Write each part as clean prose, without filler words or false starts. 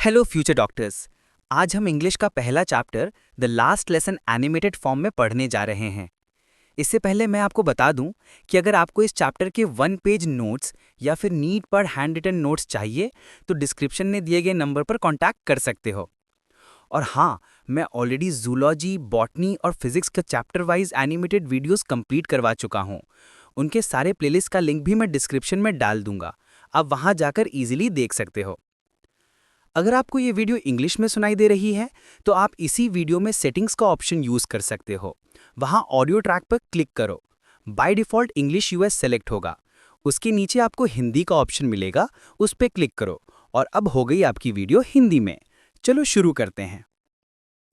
Hello future doctors. आज हम English का पहला chapter the last lesson animated form में पढ़ने जा रहे हैं। इससे पहले मैं आपको बता दूं कि अगर आपको इस चैप्टर के 1 पेज नोट्स या फिर नीड पर हैंड रिटन नोट्स चाहिए तो डिस्क्रिप्शन में दिए गए नंबर पर कांटेक्ट कर सकते हो। और हाँ, मैं ऑलरेडी जूलॉजी, बॉटनी और फिजिक्स का chapter wise animated videos complete करवा चुका हूँ। उनके सारे प्लेलिस्ट का लिंक भी मैं डिस्क्रिप्शन में डाल दूंगा, आप वहाँ जाकर इजीली देख सकते हो। अगर आपको ये वीडियो इंग्लिश में सुनाई दे रही है तो आप इसी वीडियो में सेटिंग्स का ऑप्शन यूज कर सकते हो। वहाँ ऑडियो ट्रैक पर क्लिक करो, by default English US select होगा। उसके नीचे आपको हिंदी का ऑप्शन मिलेगा, उस पर क्लिक करो और अब हो गई आपकी वीडियो हिंदी में। चलो शुरू करते हैं।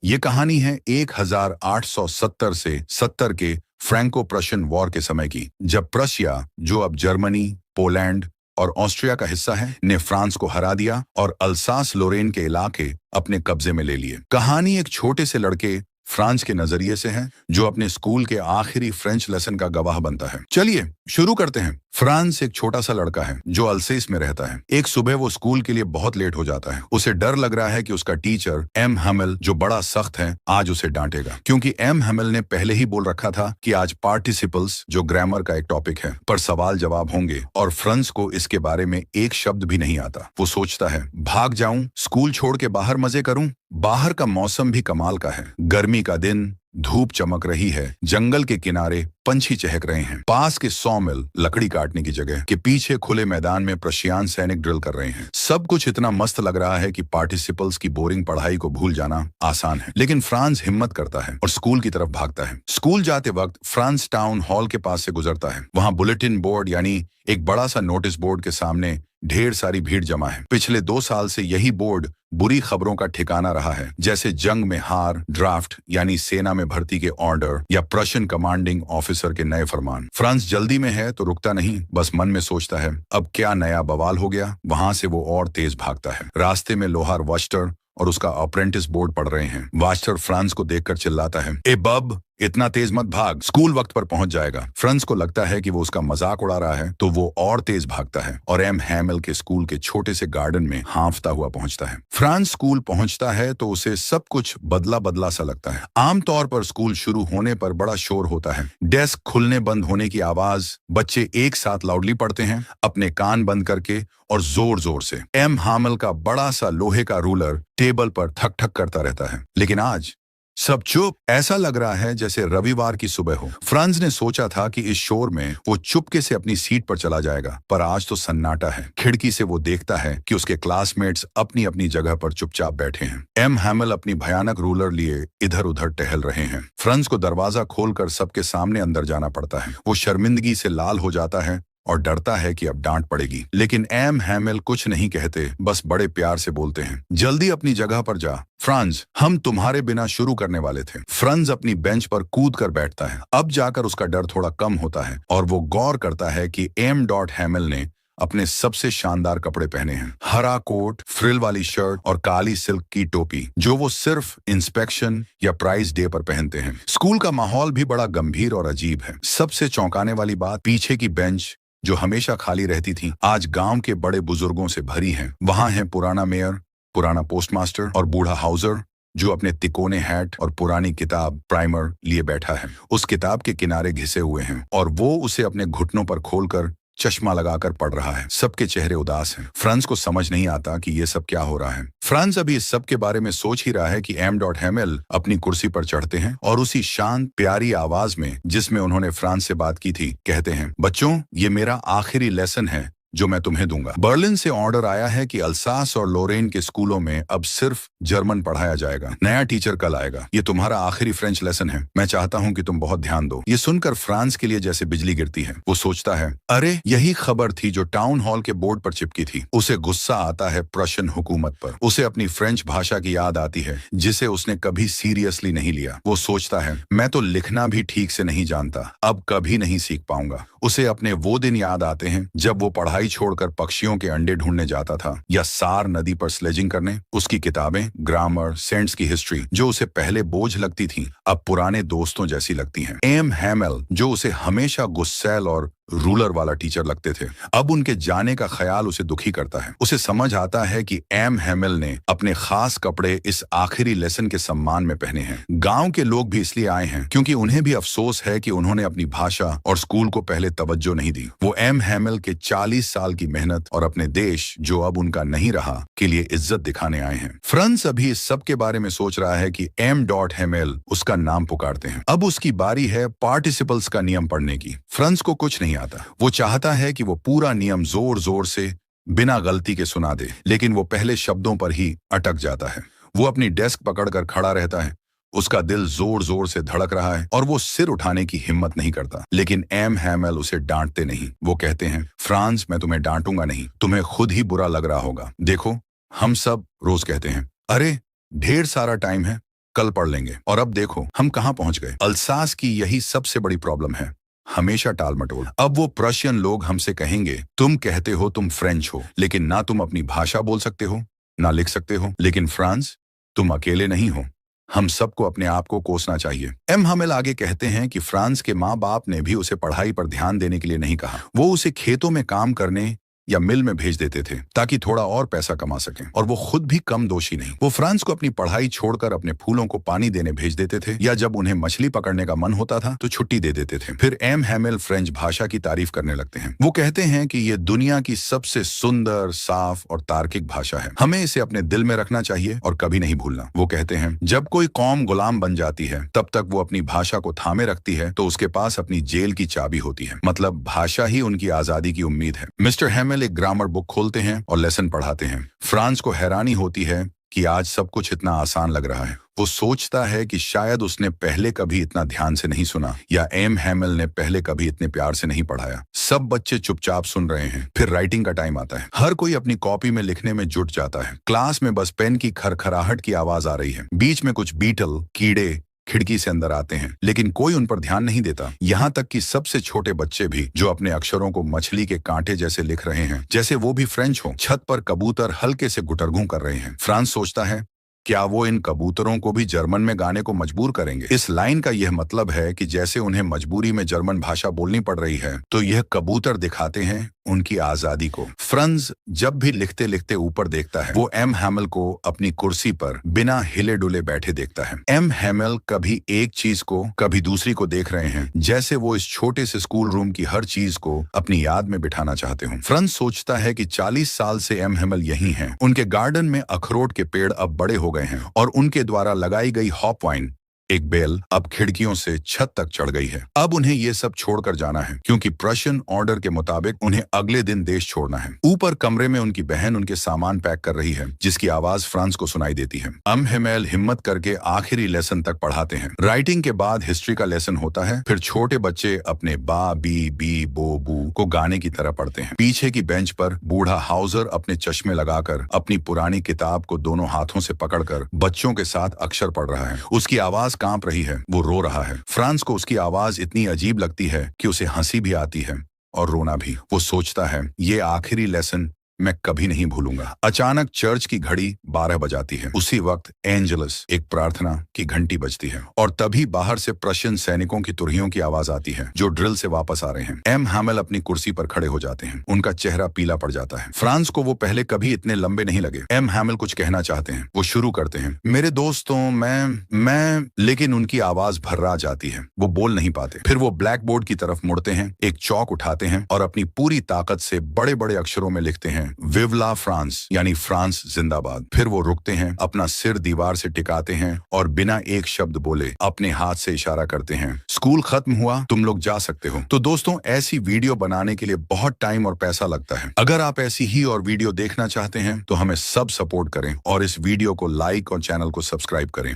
ये कहानी है 1870 से 70 के फ्रैंको प्रशियन वॉर के समय की, जब प्रशिया, जो अब जर्मनी, पोलैंड और ऑस्ट्रिया का हिस्सा है, ने फ्रांस को हरा दिया और अल्सास लोरेन के इलाके अपने कब्जे में ले लिए। कहानी एक छोटे से लड़के फ्रांस के नजरिए से है, जो अपने स्कूल के आखिरी फ्रेंच लेसन का गवाह बनता है। चलिए शुरू करते हैं। फ्रांस एक छोटा सा लड़का है जो अल्सेस में रहता है। एक सुबह वो स्कूल के लिए बहुत लेट हो जाता है। उसे डर लग रहा है कि उसका टीचर एम हैमिल, जो बड़ा सख्त है, आज उसे डांटेगा, क्योंकि एम हैमिल ने पहले ही बोल रखा था कि आज पार्टिसिपल्स, जो ग्रामर का एक टॉपिक है, पर सवाल जवाब होंगे और फ्रांस को इसके बारे में एक शब्द भी नहीं आता। वो सोचता है, भाग जाऊं, स्कूल छोड़ के बाहर मजे करूं। बाहर का मौसम भी कमाल का है। गर्मी का दिन, धूप चमक रही है, जंगल के किनारे पंछी चहक रहे हैं। पास के सॉमिल, लकड़ी काटने की जगह के पीछे खुले मैदान में प्रशियान सैनिक ड्रिल कर रहे हैं। सब कुछ इतना मस्त लग रहा है कि पार्टिसिपल्स की बोरिंग पढ़ाई को भूल जाना आसान है। लेकिन फ्रांस हिम्मत करता है और स्कूल की तरफ भागता है। स्कूल जाते वक्त फ्रांस टाउन हॉल के पास से गुजरता है। वहां बुलेटिन बोर्ड, यानी एक बड़ा सा नोटिस बोर्ड के सामने ढेर सारी भीड़ जमा है। पिछले 2 साल से यही बोर्ड बुरी खबरों का ठिकाना रहा है, जैसे जंग में हार, ड्राफ्ट यानी सेना में भर्ती के ऑर्डर, या प्रशियन कमांडिंग ऑफिसर के नए फरमान। फ्रांस जल्दी में है तो रुकता नहीं, बस मन में सोचता है, अब क्या नया बवाल हो गया। वहां से वो और तेज भागता है। रास्ते में लोहार वास्टर और उसका अप्रेंटिस बोर्ड पढ़ रहे हैं। वास्टर फ्रांस को देखकर चिल्लाता है, ए बब, इतना तेज मत भाग, स्कूल वक्त पर पहुंच जाएगा। फ्रांस को लगता है कि वो उसका मजाक उड़ा रहा है, तो वो और तेज भागता है और एम हैमिल के स्कूल के छोटे से गार्डन में हांफता हुआ पहुंचता है। फ्रांस स्कूल पहुंचता है तो उसे सब कुछ बदला बदला सा लगता है। आमतौर पर स्कूल शुरू होने पर बड़ा शोर होता है, डेस्क खुलने बंद होने की आवाज, बच्चे एक साथ लाउडली पढ़ते हैं, अपने कान बंद करके और जोर जोर से। एम हैमिल का बड़ा सा लोहे का रूलर टेबल पर ठक ठक करता रहता है। लेकिन आज सब चुप, ऐसा लग रहा है जैसे रविवार की सुबह हो। फ्रांस ने सोचा था कि इस शोर में वो चुपके से अपनी सीट पर चला जाएगा, पर आज तो सन्नाटा है। खिड़की से वो देखता है कि उसके क्लासमेट्स अपनी अपनी जगह पर चुपचाप बैठे हैं। एम हैमिल अपनी भयानक रूलर लिए इधर उधर टहल रहे हैं। फ्रांस को दरवाजा खोलकर सबके सामने अंदर जाना पड़ता है। वो शर्मिंदगी से लाल हो जाता है और डरता है कि अब डांट पड़ेगी। लेकिन एम हैमिल कुछ नहीं कहते, बस बड़े प्यार से बोलते हैं, जल्दी अपनी जगह पर जा फ्रांस, हम तुम्हारे बिना शुरू करने वाले थे। फ्रांस अपनी बेंच पर कूद कर बैठता है। अब जाकर उसका डर थोड़ा कम होता है और वो गौर करता है कि एम डॉट हैमिल ने अपने सबसे शानदार कपड़े पहने हैं। हरा कोट, फ्रिल वाली शर्ट और काली सिल्क की टोपी, जो वो सिर्फ इंस्पेक्शन या प्राइज डे पर पहनते हैं। स्कूल का माहौल भी बड़ा गंभीर और अजीब है। सबसे चौंकाने वाली बात, पीछे की बेंच जो हमेशा खाली रहती थी, आज गांव के बड़े बुजुर्गों से भरी है। वहां है पुराना मेयर, पुराना पोस्टमास्टर और बूढ़ा हाउसर, जो अपने तिकोने हैट और पुरानी किताब प्राइमर लिए बैठा है। उस किताब के किनारे घिसे हुए हैं और वो उसे अपने घुटनों पर खोलकर चश्मा लगाकर पढ़ रहा है। सबके चेहरे उदास हैं। फ्रांस को समझ नहीं आता कि ये सब क्या हो रहा है। फ्रांस अभी इस सब के बारे में सोच ही रहा है कि एम डॉट हैमिल अपनी कुर्सी पर चढ़ते हैं और उसी शांत प्यारी आवाज में, जिसमें उन्होंने फ्रांस से बात की थी, कहते हैं, बच्चों, ये मेरा आखिरी लेसन है जो मैं तुम्हें दूंगा। बर्लिन से ऑर्डर आया है कि अल्सास और लोरेन के स्कूलों में अब सिर्फ जर्मन पढ़ाया जाएगा। नया टीचर कल आएगा। ये तुम्हारा आखिरी फ्रेंच लेसन है। मैं चाहता हूँ कि तुम बहुत ध्यान दो। ये सुनकर फ्रांस के लिए जैसे बिजली गिरती है। वो सोचता है, अरे यही खबर थी जो टाउन हॉल के बोर्ड पर चिपकी थी। उसे गुस्सा आता है प्रशियन हुकूमत पर। उसे अपनी फ्रेंच भाषा की याद आती है, जिसे उसने कभी सीरियसली नहीं लिया। वो सोचता है, मैं तो लिखना भी ठीक से नहीं जानता, अब कभी नहीं सीख पाऊंगा। उसे अपने वो दिन याद आते हैं जब वो पढ़ाई छोड़कर पक्षियों के अंडे ढूंढने जाता था, या सार नदी पर स्लेजिंग करने। उसकी किताबें, ग्रामर, सेंट्स की हिस्ट्री, जो उसे पहले बोझ लगती थी, अब पुराने दोस्तों जैसी लगती हैं। एम हैमिल, जो उसे हमेशा गुस्सैल और रूलर वाला टीचर लगते थे। अब उनके जाने का ख्याल उसे दुखी करता है। उसे समझ आता है कि एम हैमिल ने अपने खास कपड़े इस आखिरी लेसन के सम्मान में पहने हैं। गांव के लोग भी इसलिए आए हैं क्योंकि उन्हें भी अफसोस है कि उन्होंने अपनी भाषा और स्कूल को पहले तवज्जो नहीं दी। वो एम हैमिल के 40 साल की मेहनत और अपने देश, जो अब उनका नहीं रहा, के लिए इज्जत दिखाने आए हैं। फ्रांस अभी इस सब के बारे में सोच रहा है कि एम डॉट हैमिल उसका नाम पुकारते हैं। अब उसकी बारी है पार्टिसिपल्स का नियम पढ़ने की। फ्रांस को कुछ नहीं आता। वो चाहता है कि वो पूरा नियम जोर जोर से बिना गलती के सुना दे, लेकिन वो पहले शब्दों पर ही अटक जाता है। वो अपनी डेस्क पकड़कर खड़ा रहता है। उसका दिल जोर जोर से धड़क रहा है और वो सिर उठाने की हिम्मत नहीं करता। लेकिन एम हैमिल उसे डांटते नहीं। वो कहते हैं, फ्रांस, मैं तुम्हें डांटूंगा नहीं, तुम्हें खुद ही बुरा लग रहा होगा। देखो, हम सब रोज कहते हैं, अरे ढेर सारा टाइम है, कल पढ़ लेंगे, और अब देखो हम कहां पहुंच गए। अल्सास की यही सबसे बड़ी प्रॉब्लम है, हमेशा टाल मटोल। अब वो प्रशियन लोग हमसे कहेंगे, तुम कहते हो तुम फ्रेंच हो, लेकिन ना तुम अपनी भाषा बोल सकते हो, ना लिख सकते हो। लेकिन फ्रांस, तुम अकेले नहीं हो, हम सबको अपने आप को कोसना चाहिए। एम हैमिल आगे कहते हैं कि फ्रांस के माँ बाप ने भी उसे पढ़ाई पर ध्यान देने के लिए नहीं कहा। वो उसे खेतों में काम करने या मिल में भेज देते थे ताकि थोड़ा और पैसा कमा सकें, और वो खुद भी कम दोषी नहीं। वो फ्रांस को अपनी पढ़ाई छोड़कर अपने फूलों को पानी देने भेज देते थे, या जब उन्हें मछली पकड़ने का मन होता था तो छुट्टी दे देते थे। फिर एम हैमिल फ्रेंच भाषा की तारीफ करने लगते हैं। वो कहते हैं कि ये दुनिया की सबसे सुंदर, साफ और तार्किक भाषा है। हमें इसे अपने दिल में रखना चाहिए और कभी नहीं भूलना। वो कहते हैं, जब कोई कौम गुलाम बन जाती है तब तक वो अपनी भाषा को थामे रखती है तो उसके पास अपनी जेल की चाबी होती है। मतलब भाषा ही उनकी आजादी की उम्मीद है। मिस्टर हैमिल एक ग्रामर बुक खोलते हैं और लेसन पढ़ाते हैं। फ्रांस को हैरानी होती है कि आज सब कुछ इतना आसान लग रहा है। वो सोचता है कि शायद उसने पहले कभी इतना ध्यान से नहीं सुना, या एम हैमिल ने पहले कभी इतने प्यार से नहीं पढ़ाया। सब बच्चे चुपचाप सुन रहे हैं। फिर राइटिंग का टाइम आता है। हर कोई अपनी कॉपी में लिखने में जुट जाता है। क्लास में बस पेन की खरखराहट की आवाज आ रही है। बीच में कुछ बीटल, कीड़े खिड़की से अंदर आते हैं, लेकिन कोई उन पर ध्यान नहीं देता। यहाँ तक कि सबसे छोटे बच्चे भी, जो अपने अक्षरों को मछली के कांटे जैसे लिख रहे हैं, जैसे वो भी फ्रेंच हो। छत पर कबूतर हल्के से गुटरगू कर रहे हैं। फ्रांस सोचता है, क्या वो इन कबूतरों को भी जर्मन में गाने को मजबूर करेंगे? इस लाइन का यह मतलब है कि जैसे उन्हें मजबूरी में जर्मन भाषा बोलनी पड़ रही है, तो यह कबूतर दिखाते हैं उनकी आजादी को। फ्रांस जब भी लिखते लिखते ऊपर देखता है, वो एम हैमिल को अपनी कुर्सी पर बिना हिले डुले बैठे देखता है। एम हैमिल कभी एक चीज को, कभी दूसरी को देख रहे हैं, जैसे वो इस छोटे से स्कूल रूम की हर चीज को अपनी याद में बिठाना चाहते हो। फ्रांस सोचता है कि 40 साल से एम हैमिल यही हैं। उनके गार्डन में अखरोट के पेड़ अब बड़े हो गए हैं और उनके द्वारा लगाई गई हॉप वाइन, एक बेल, अब खिड़कियों से छत तक चढ़ गई है। अब उन्हें ये सब छोड़कर जाना है, क्योंकि प्रशियन ऑर्डर के मुताबिक उन्हें अगले दिन देश छोड़ना है। ऊपर कमरे में उनकी बहन उनके सामान पैक कर रही है, जिसकी आवाज फ्रांस को सुनाई देती है। एम हैमिल हिम्मत करके आखिरी लेसन तक पढ़ाते हैं। राइटिंग के बाद हिस्ट्री का लेसन होता है। फिर छोटे बच्चे अपने बा, बी, बी, बो, बू को गाने की तरह पढ़ते हैं। पीछे की बेंच पर बूढ़ा हाउजर अपने चश्मे लगाकर अपनी पुरानी किताब को दोनों हाथों से पकड़कर बच्चों के साथ अक्षर पढ़ रहा है। उसकी आवाज कांप रही है, वो रो रहा है। फ्रांस को उसकी आवाज इतनी अजीब लगती है कि उसे हंसी भी आती है और रोना भी। वो सोचता है, ये आखिरी लेसन मैं कभी नहीं भूलूंगा। अचानक चर्च की घड़ी 12 बजाती है। उसी वक्त एंजेलस, एक प्रार्थना की घंटी बजती है, और तभी बाहर से प्रशियन सैनिकों की तुरहियों की आवाज आती है, जो ड्रिल से वापस आ रहे हैं। एम हैमिल अपनी कुर्सी पर खड़े हो जाते हैं। उनका चेहरा पीला पड़ जाता है। फ्रांस को वो पहले कभी इतने लंबे नहीं लगे। एम हैमिल कुछ कहना चाहते हैं। वो शुरू करते हैं, मेरे दोस्तों, मैं, लेकिन उनकी आवाज भर्रा जाती है। वो बोल नहीं पाते। फिर वो ब्लैक बोर्ड की तरफ मुड़ते हैं, एक चौक उठाते हैं और अपनी पूरी ताकत से बड़े बड़े अक्षरों में लिखते हैं, विवला फ्रांस, यानी फ्रांस जिंदाबाद। फिर वो रुकते हैं, अपना सिर दीवार से टिकाते हैं और बिना एक शब्द बोले अपने हाथ से इशारा करते हैं, स्कूल खत्म हुआ, तुम लोग जा सकते हो। तो दोस्तों, ऐसी वीडियो बनाने के लिए बहुत टाइम और पैसा लगता है। अगर आप ऐसी ही और वीडियो देखना चाहते हैं तो हमें सब सपोर्ट करें और इस वीडियो को लाइक और चैनल को सब्सक्राइब करें।